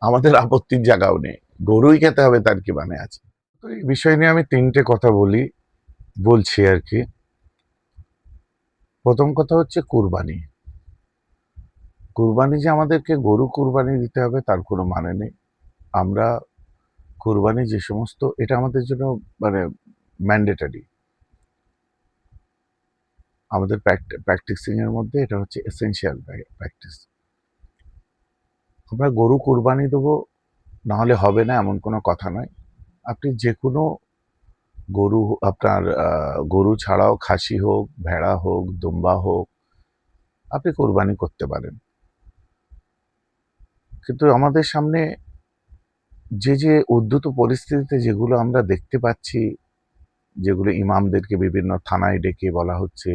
আমাদের আপত্তির জায়গাও নেই, গরুই খেতে হবে তার কি মানে আছে। তো এই বিষয় নিয়ে আমি তিনটে কথা বলছি আর কি। প্রথম কথা হচ্ছে কুরবানি। কুরবানি যে আমাদেরকে গরু কুরবানি দিতে হবে তার কোনো মানে নেই। আমরা কুরবানি যে সমস্ত, এটা আমাদের জন্য মানে ম্যান্ডেটরি, আমাদের প্র্যাকটিসিং এর মধ্যে এটা হচ্ছে এসেনশিয়াল প্র্যাকটিস। আমরা গরু কুরবানি দেবো না হলে হবে না এমন কোনো কথা নয়। আপনি যে কোনো গরু, আপনার গরু ছাড়াও খাসি হোক, ভেড়া হোক, দুম্বা হোক, আপনি কোরবানি করতে পারেন। কিন্তু আমাদের সামনে যে উদ্ধত পরিস্থিতিতে যেগুলো আমরা দেখতে পাচ্ছি, যেগুলো ইমামদেরকে বিভিন্ন থানায় ডেকে বলা হচ্ছে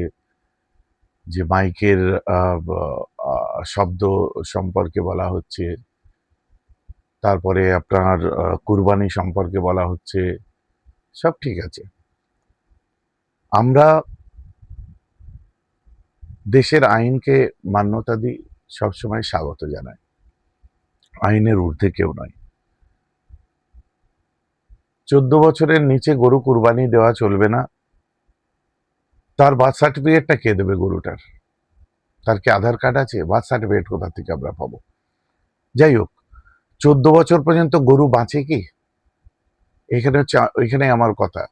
যে মাইকের শব্দ সম্পর্কে বলা হচ্ছে, তারপরে আপনার কুরবানি সম্পর্কে বলা হচ্ছে, সব ঠিক আছে। আমরা দেশের আইনকে মান্যতা দিই, সবসময় স্বাগত জানাই, আইনের ঊর্ধ্বে কেউ নয়। 14 বছরের নিচে গরু কুরবানি দেওয়া চলবে না। তার বার্থ সার্টিফিকেটটা কে দেবে গরুটার? তার কি আধার কার্ড আছে? বার্থ সার্টিফিকেট কোথা থেকে আমরা পাবো? যাই হোক, 14 বছর পর্যন্ত গরু বাঁচে কি? ওইখানে আমার কথা।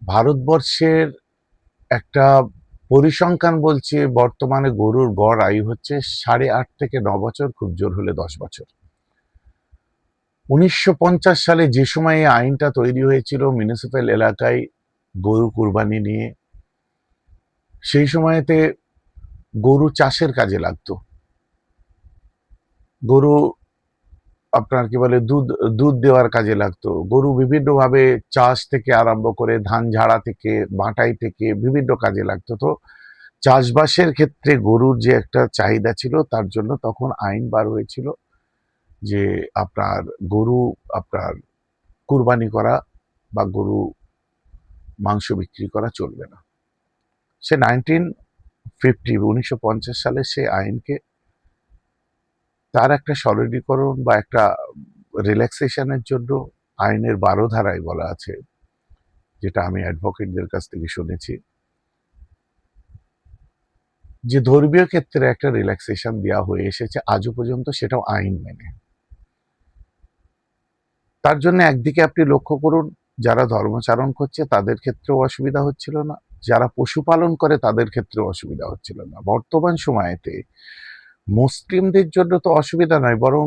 ভারতবর্ষের একটা পরিসংখ্যান বলছে বর্তমানে গরুর গড় আয়ু হচ্ছে 8.5 থেকে 9 বছর, খুব জোর হলে 10 বছর। 1950 সালে যে সময়ে এই আইনটা তৈরি হয়েছিল মিউনিসিপ্যাল এলাকায় গরু কুরবানি নিয়ে, সেই সময়তে গরু চাষের কাজে লাগতো। গরু আপনার কি বলে দুধ দুধ দেওয়ার কাজে লাগতো। গরু বিভিন্নভাবে চাষ থেকে আরম্ভ করে ধান ঝাড়া থেকে বাঁটাই থেকে বিভিন্ন কাজে লাগতো। তো চাষবাসের ক্ষেত্রে গরুর যে একটা চাহিদা ছিল, তার জন্য তখন আইন বার হয়েছিল যে আপনার গরু আপনার কুরবানি করা বা গরু মাংস বিক্রি করা চলবে না। সে 1950 সালে সে আইনকে তার একটা সরলীকরণ বা একটা রিল্যাক্সেশনের জন্য আইনের 12 ধারায় বলা আছে, যেটা আমি অ্যাডভোকেটদের কাছ থেকে শুনেছি, যে ধর্মীয় ক্ষেত্রে একটা রিল্যাক্সেশন দেওয়া হয়ে এসেছে আজও পর্যন্ত, সেটাও আইন মেনে। তার জন্য একদিকে আপনি লক্ষ্য করুন, যারা ধর্মচারণ করছে তাদের ক্ষেত্রেও অসুবিধা হচ্ছিল না, যারা পশুপালন করে তাদের ক্ষেত্রেও অসুবিধা হচ্ছিল না। বর্তমান সময়েতে মুসলিমদের জন্য তো অসুবিধা নয়, বরং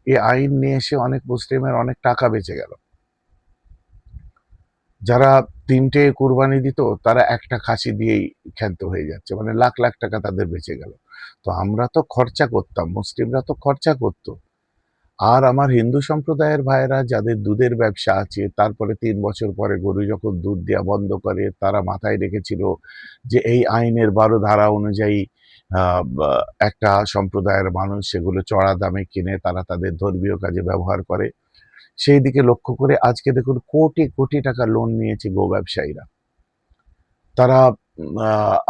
এই আইন নিয়ে এসে অনেক মুসলিমের অনেক টাকা বেঁচে গেল। যারা 3টে কুরবানি দিত তারা একটা খাসি দিয়েই ক্ষান্ত হয়ে যাচ্ছে, মানে লাখ লাখ টাকা তাদের বেঁচে গেল। তো আমরা তো খরচা করতাম, মুসলিমরা তো খরচা করত। আর আমার হিন্দু সম্প্রদায়ের ভাইয়েরা যাদের দুধের ব্যবসা আছে, তারপরে 3 বছর পরে গরু যখন দুধ দেওয়া বন্ধ করে, তারা মাথায় রেখেছিল যে এই আইনের 12 ধারা অনুযায়ী একটা সম্প্রদায়ের মানুষ সেগুলো চড়া দামে কিনে তারা তাদের ধর্মীয় কাজে ব্যবহার করে। সেই দিকে লক্ষ্য করে আজকে দেখুন কোটি কোটি টাকা লোন নিয়েছে গো ব্যবসায়ীরা। তারা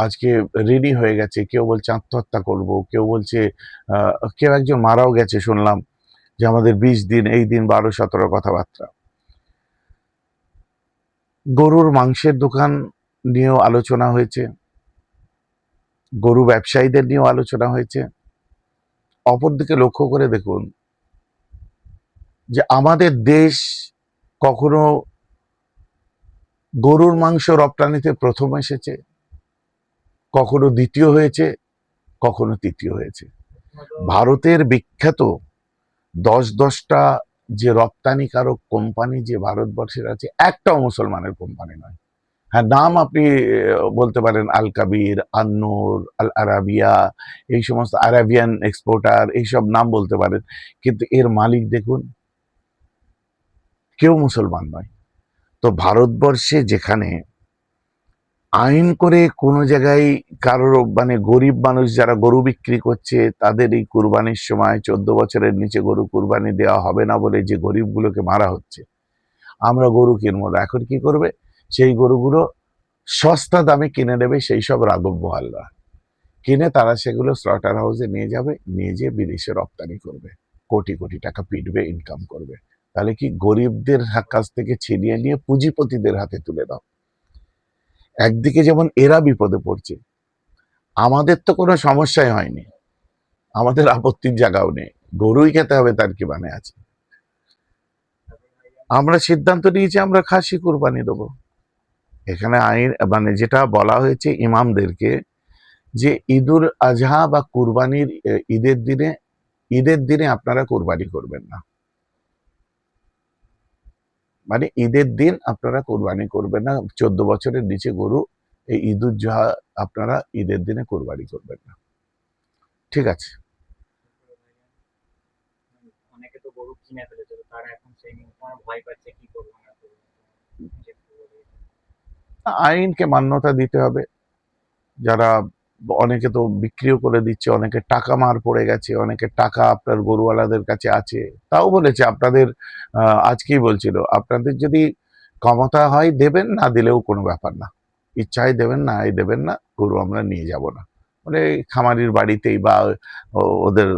আজকে রেডি হয়ে গেছে, কেউ বলছে আত্মহত্যা করব, কেউ বলছে কেউ একজন মারাও গেছে শুনলাম, যে আমাদের 20 দিন, এই দিন 12-17 কথাবার্তা। গরুর মাংসের দোকান নিয়েও আলোচনা হয়েছে, গরু ব্যবসায়ীদের নিয়েও আলোচনা হয়েছে। অপরদিকে লক্ষ্য করে দেখুন যে আমাদের দেশ কখনো গরুর মাংস রপ্তানিতে প্রথম এসেছে, কখনো দ্বিতীয় হয়েছে, কখনো তৃতীয় হয়েছে। ভারতের বিখ্যাত 10টা যে রপ্তানিকারক কোম্পানি যে ভারতবর্ষের আছে, একটাও মুসলমানের কোম্পানি নয়। হ্যাঁ, নাম আপনি বলতে পারেন আল কাবির, আন্নুর, আল আরাবিয়া, এই সমস্ত আরাবিয়ান এক্সপোর্টার, এইসব নাম বলতে পারেন, কিন্তু এর মালিক দেখুন কেউ মুসলমান নয়। তো ভারতবর্ষে যেখানে আইন করে কোনো জায়গায় কারোর মানে গরিব মানুষ যারা গরু বিক্রি করছে তাদের এই কুরবানির সময় 14 বছরের নিচে গরু কুরবানি দেওয়া হবে না বলে যে গরিবগুলোকে মারা হচ্ছে, আমরা গরু কিনবো না, এখন কি করবে? সেই গরুগুলো সস্তা দামে কিনে নেবে সেই সব রাঘব বোয়ালরা, কিনে তারা সেগুলো স্লটার হাউসে নিয়ে যাবে, নিয়ে যেয়ে বিদেশে রপ্তানি করবে। কোটি কোটি টাকা পিটবে, ইনকাম করবে। তাহলে কি গরিবদের কাছ থেকে ছিনিয়ে নিয়ে পুঁজিপতিদের হাতে তুলে দাও। একদিকে যেমন এরা বিপদে পড়ছে, আমাদের তো কোনো সমস্যাই হয়নি, আমাদের আপত্তির জায়গাও নেই, গরুই খেতে হবে তার কি মানে আছে। আমরা সিদ্ধান্ত নিয়েছি আমরা খাসি কুরবানি দেবো। এখানে আইন মানে যেটা বলা হয়েছে ইমামদেরকে, যে ঈদুল আজহা বা কুরবানির ঈদের দিনে আপনারা কুরবানি করবেন না, মানে ঈদের দিন আপনারা কোরবানি করবেন না। 14 বছরের নিচে গরু এই ঈদুল জুহা আপনারা ঈদের দিনে কোরবানি করবেন না। ঠিক আছে। অনেকে তো গরু কিনে ফেলেছে, তো তারা এখন সেই নিয়ে তোমার ভয় পাচ্ছে কি করবো না করবো। আইনকে মান্যতা দিতে হবে। যারা অনেকে তো বিক্রিও করে দিচ্ছে, অনেকে টাকা মার পড়ে গেছে, অনেকে টাকা আপনার গরুওয়ালাদের কাছে আছে, তাও বলেছে আপনাদের আজকেই বলছিল আপনাদের যদি ক্ষমতা হয় দেবেন, না দিলেও কোনো ব্যাপার না, ইচ্ছায় দেবেন না দেবেন না, গরু আমরা নিয়ে যাব না। মানে খামারির বাড়িতেই বা ওদের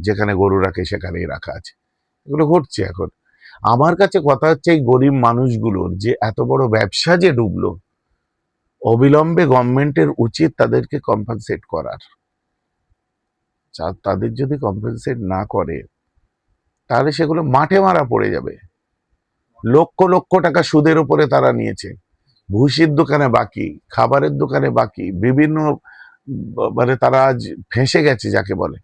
যেখানে গরু রাখে সেখানেই রাখা আছে। এগুলো ঘটছে এখন। আমার কাছে কথা হচ্ছে এই গরিব মানুষগুলোর যে এত বড় ব্যবসা যে ডুবলো, অবিলম্বে গভর্নমেন্টের উচিত তাদেরকে কম্পেনসেট করার। তাদের যদি কম্পেনসেট না করে তাহলে সেগুলো মাঠে মারা পড়ে যাবে। লক্ষ লক্ষ টাকা সুদের উপরে তারা নিয়েছে, ভুসির দোকানে বাকি, খাবারের দোকানে বাকি, বিভিন্ন মানে তারা আজ ফেঁসে গেছে যাকে বলে।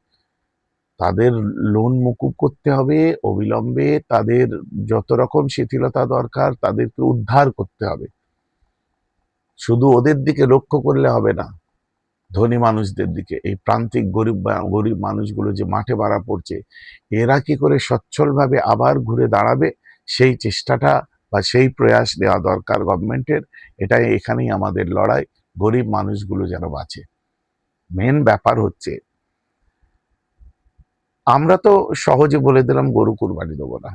তাদের লোন মুকুব করতে হবে অবিলম্বে, তাদের যত রকম শিথিলতা দরকার তাদেরকে উদ্ধার করতে হবে। শুধু ওদের দিকে লক্ষ্য করলে হবে না, ধনী মানুষদের দিকে। এই প্রান্তিক গরিব মানুষগুলো যে মাঠে মারা পড়ছে, এরা কি করে সচ্ছলভাবে আবার ঘুরে দাঁড়াবে সেই চেষ্টাটা বা সেই প্রয়াস নেওয়া দরকার গভর্নমেন্টের। এটাই এখানেই আমাদের লড়াই, গরিব মানুষগুলো যেন বাঁচে। মেন ব্যাপার হচ্ছে আমরা তো সহজে বলে দিলাম গরু কুরবানি দেবো না,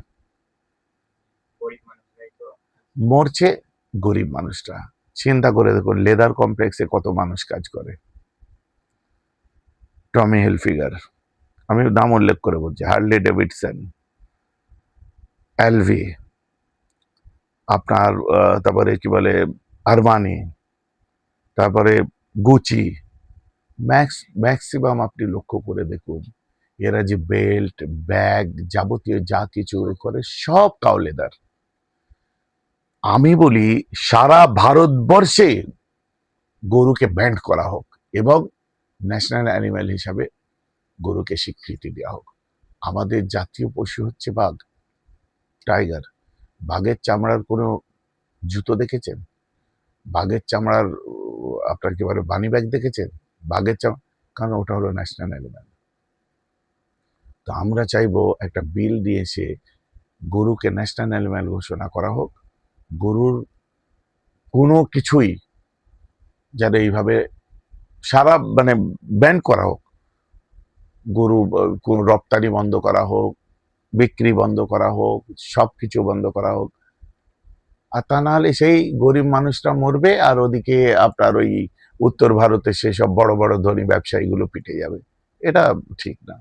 গরিব মানুষরাই তো। মরছে গরিব মানুষরা। চিন্তা করে দেখুন লেদার কমপ্লেক্সে কত মানুষ কাজ করে, টমি হিলফিগার, আমি নাম উল্লেখ করে বলছি, হার্লে ডেভিডসন, এলভি, আপনার তারপরে কি বলে আরমানি, তারপরে গুচি, ম্যাক্সিমাম আপনি লক্ষ্য করে দেখুন এরা যে বেল্ট ব্যাগ যাবতীয় যা কিছু করে সব কাউ লেদার। আমি বলি সারা ভারতবর্ষে গরুকে ব্যান্ড করা হোক এবং ন্যাশনাল অ্যানিম্যাল হিসাবে গরুকে স্বীকৃতি দেওয়া হোক। আমাদের জাতীয় পশু হচ্ছে বাঘ, টাইগার। বাঘের চামড়ার কোনো জুতো দেখেছেন? বাঘের চামড়ার আপনার কি বলে বানি ব্যাগ দেখেছেন? বাঘের চামড়া, কারণ ওটা হলো ন্যাশনাল অ্যানিম্যাল। তো আমরা চাইবো একটা বিল দিয়ে এসে গরুকে ন্যাশনাল অ্যানিম্যাল ঘোষণা করা হোক। গরুর কোনো কিছুই যেন এইভাবে সারা মানে ব্যান করা হোক। গরু কোন রপ্তানি বন্ধ করা হোক, বিক্রি বন্ধ করা হোক, সবকিছু বন্ধ করা হোক। আর তা নাহলে সেই গরিব মানুষটা মরবে আর ওদিকে আপনার ওই উত্তর ভারতে সেসব বড় বড় ধনী ব্যবসায়ীগুলো পিটে যাবে। এটা ঠিক না।